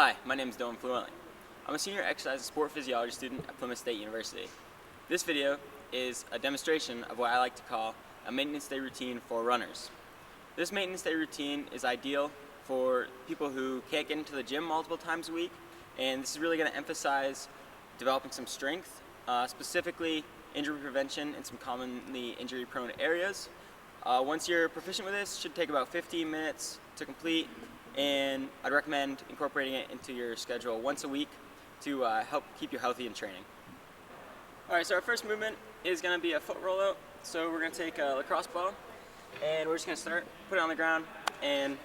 Hi, my name is Dylan Flewelling. I'm a senior exercise and sport physiology student at Plymouth State University. This video is a demonstration of what I like to call a maintenance day routine for runners. This maintenance day routine is ideal for people who can't get into the gym multiple times a week, and this is really going to emphasize developing some strength, specifically injury prevention in some commonly injury-prone areas. Once you're proficient with this, it should take about 15 minutes to complete, and I'd recommend incorporating it into your schedule once a week to help keep you healthy in training. Alright, so our first movement is going to be a foot rollout. So we're going to take a lacrosse ball, and we're just going to start, put it on the ground, and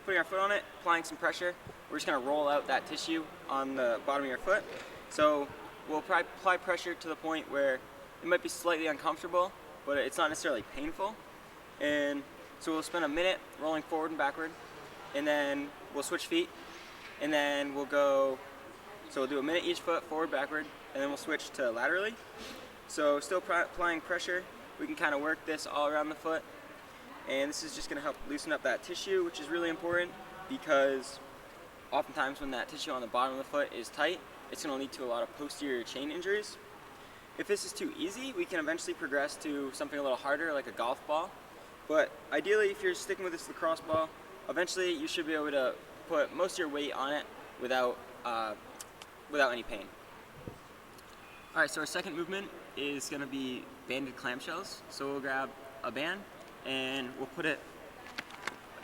putting our foot on it, applying some pressure. We're just going to roll out that tissue on the bottom of your foot. So we'll apply pressure to the point where it might be slightly uncomfortable, but it's not necessarily painful. And so we'll spend a minute rolling forward and backward, and then we'll switch feet, and then we'll do a minute each foot, forward, backward, and then we'll switch to laterally. So still applying pressure, we can kind of work this all around the foot, and this is just going to help loosen up that tissue, which is really important because oftentimes when that tissue on the bottom of the foot is tight, it's going to lead to a lot of posterior chain injuries. If this is too easy, we can eventually progress to something a little harder like a golf ball, but ideally if you're sticking with this lacrosse ball, eventually you should be able to put most of your weight on it without any pain. Alright, so our second movement is going to be banded clamshells. So we'll grab a band and we'll put it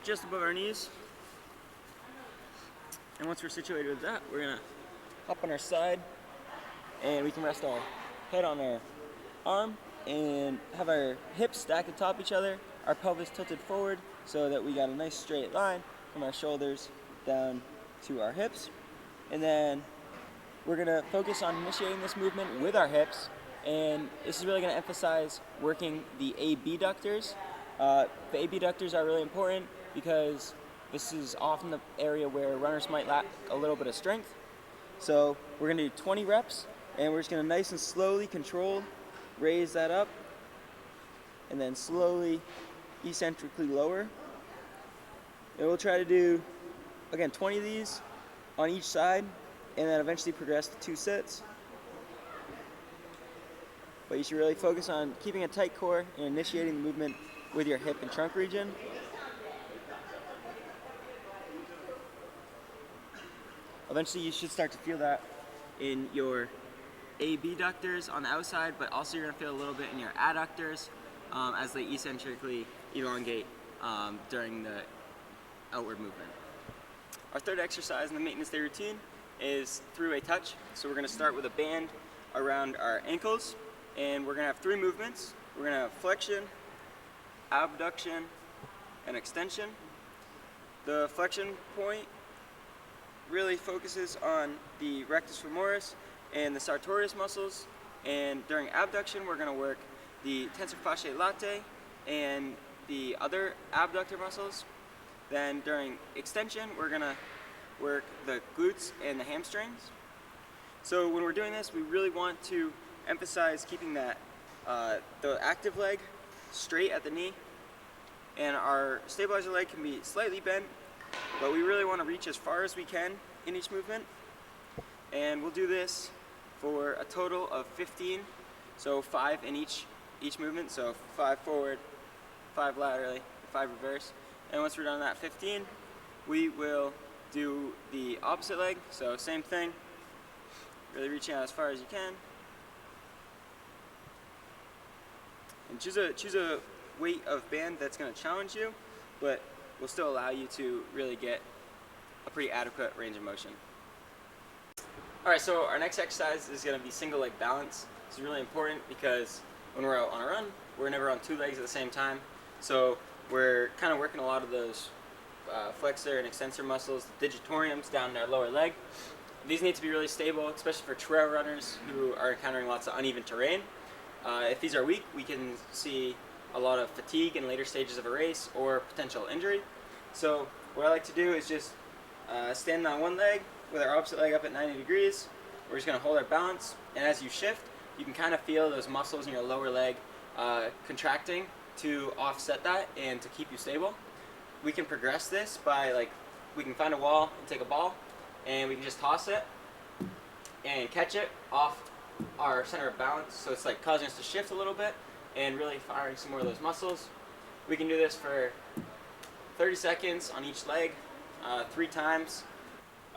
just above our knees. And once we're situated with that, we're going to hop on our side, and we can rest our head on our arm and have our hips stacked atop each other, our pelvis tilted forward so that we got a nice straight line from our shoulders down to our hips. And then we're going to focus on initiating this movement with our hips, and this is really going to emphasize working the abductors. The abductors are really important because this is often the area where runners might lack a little bit of strength. So we're going to do 20 reps, and we're just going to nice and slowly, controlled, raise that up, and then slowly, eccentrically lower. And we'll try to do, again, 20 of these on each side, and then eventually progress to 2 sets. But you should really focus on keeping a tight core and initiating the movement with your hip and trunk region. Eventually you should start to feel that in your abductors on the outside, but also you're going to feel a little bit in your adductors as they eccentrically elongate during the outward movement. Our third exercise in the maintenance day routine is three-way touch. So we're going to start with a band around our ankles, and we're going to have 3 movements. We're going to have flexion, abduction, and extension. The flexion point really focuses on the rectus femoris and the sartorius muscles, and during abduction we're going to work the tensor fasciae latae and the other abductor muscles. Then during extension we're going to work the glutes and the hamstrings. So when we're doing this, we really want to emphasize keeping that the active leg straight at the knee, and our stabilizer leg can be slightly bent, but we really want to reach as far as we can in each movement. And we'll do this for a total of 15, so 5 in each movement, so 5 forward, 5 laterally, 5 reverse. And once we're done that 15, we will do the opposite leg, so same thing, really reaching out as far as you can. And choose a weight of band that's going to challenge you, but will still allow you to really get a pretty adequate range of motion. Alright, so our next exercise is going to be single leg balance. This is really important because when we're out on a run, we're never on 2 legs at the same time. So we're kind of working a lot of those flexor and extensor muscles, the digitoриums down in our lower leg. These need to be really stable, especially for trail runners who are encountering lots of uneven terrain. If these are weak, we can see a lot of fatigue in later stages of a race or potential injury. So what I like to do is just stand on one leg with our opposite leg up at 90 degrees. We're just going to hold our balance, and as you shift, you can kind of feel those muscles in your lower leg contracting to offset that and to keep you stable. We can progress this by, we can find a wall and take a ball, and we can just toss it and catch it off our center of balance, so it's like causing us to shift a little bit and really firing some more of those muscles. We can do this for 30 seconds on each leg, 3 times.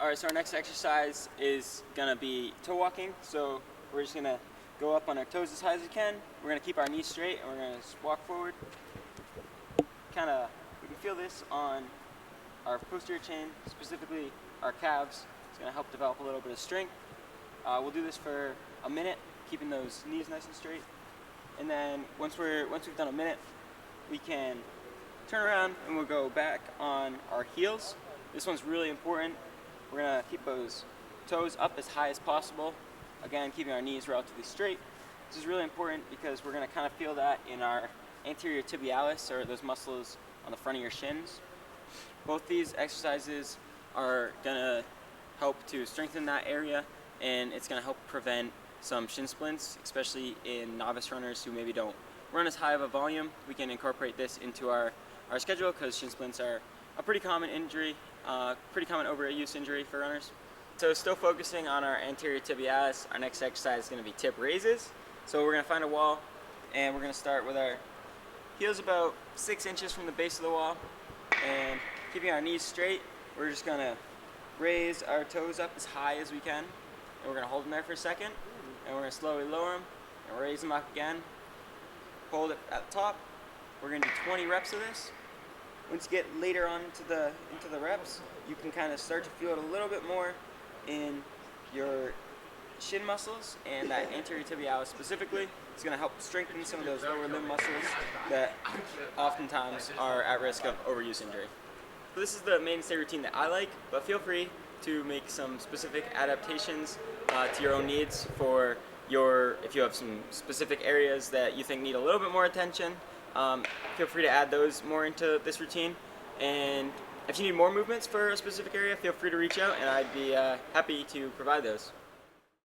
Alright, so our next exercise is gonna be toe walking. So we're just gonna go up on our toes as high as we can. We're gonna keep our knees straight and we're gonna just walk forward. We can feel this on our posterior chain, specifically our calves. It's gonna help develop a little bit of strength. We'll do this for a minute, keeping those knees nice and straight. And then once we've done a minute, we can turn around and we'll go back on our heels. This one's really important. We're gonna keep those toes up as high as possible. Again, keeping our knees relatively straight. This is really important because we're gonna kind of feel that in our anterior tibialis, or those muscles on the front of your shins. Both these exercises are gonna help to strengthen that area, and it's gonna help prevent some shin splints, especially in novice runners who maybe don't run as high of a volume. We can incorporate this into our schedule because shin splints are a pretty common injury, pretty common overuse injury for runners. So still focusing on our anterior tibialis, our next exercise is going to be tip raises. So we're going to find a wall, and we're going to start with our heels about 6 inches from the base of the wall, and keeping our knees straight, we're just going to raise our toes up as high as we can, and we're going to hold them there for a second, and we're going to slowly lower them and raise them up again. Hold it at the top. We're going to do 20 reps of this. Once you get later on into the reps, you can kind of start to feel it a little bit more in your shin muscles and that anterior tibialis specifically. It's going to help strengthen some of those lower limb muscles that oftentimes are at risk of overuse injury. So this is the mainstay routine that I like, but feel free to make some specific adaptations to your own needs for if you have some specific areas that you think need a little bit more attention. Feel free to add those more into this routine, and if you need more movements for a specific area, feel free to reach out and I'd be happy to provide those.